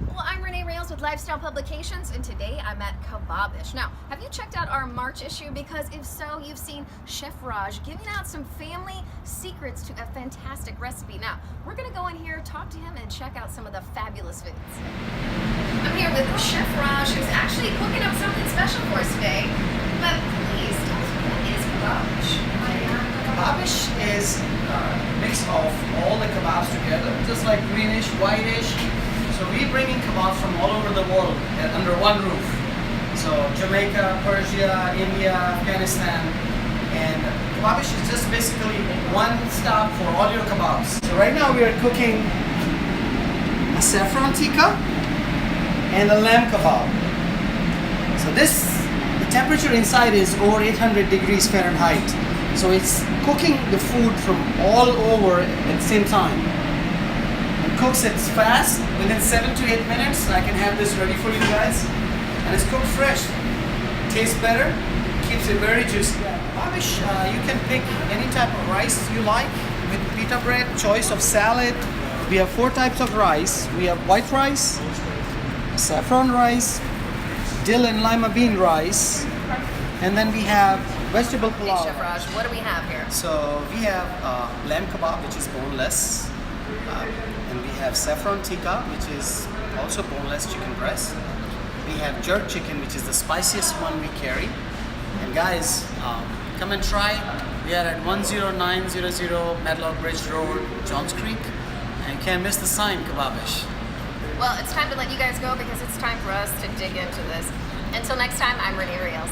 Well, I'm Renee Rayles with Lifestyle Publications, and today I'm at Kabob-ish. Now, have you checked out our March issue? Because if so, you've seen Chef Raj giving out some family secrets to a fantastic recipe. Now, we're going to go in here, talk to him, and check out some of the fabulous foods. I'm here with Chef Raj, who's actually cooking up something special for us today. But please tell us, what is Kabob-ish? Kabob-ish is a mix of all the kebabs together, just like greenish, whitish. So we bring in kebabs from all over the world under one roof. So Jamaica, Persia, India, Afghanistan, and Kabob-ish is just basically one stop for all your kebabs. So right now we are cooking a saffron tikka and a lamb kebab. So the temperature inside is over 800 degrees Fahrenheit. So it's cooking the food from all over at the same time. It cooks it fast, within 7 to 8 minutes. I can have this ready for you guys. And it's cooked fresh. Tastes better, keeps it very juicy. Kabob-ish, you can pick any type of rice you like with pita bread, choice of salad. We have 4 types of rice. We have white rice, saffron rice, dill and lima bean rice, and then we have vegetable Hey, pulao. Chef Raj, what do we have here? So we have lamb kebab, which is boneless, and we have saffron tikka, which is also boneless chicken breast. We have jerk chicken, which is the spiciest one we carry. And guys, come and try. We are at 10900 Medlock Bridge Road, Johns Creek, and can't miss the sign, Kabob-ish. Well, it's time to let you guys go because it's time for us to dig into this. Until next time, I'm Renee Rayles.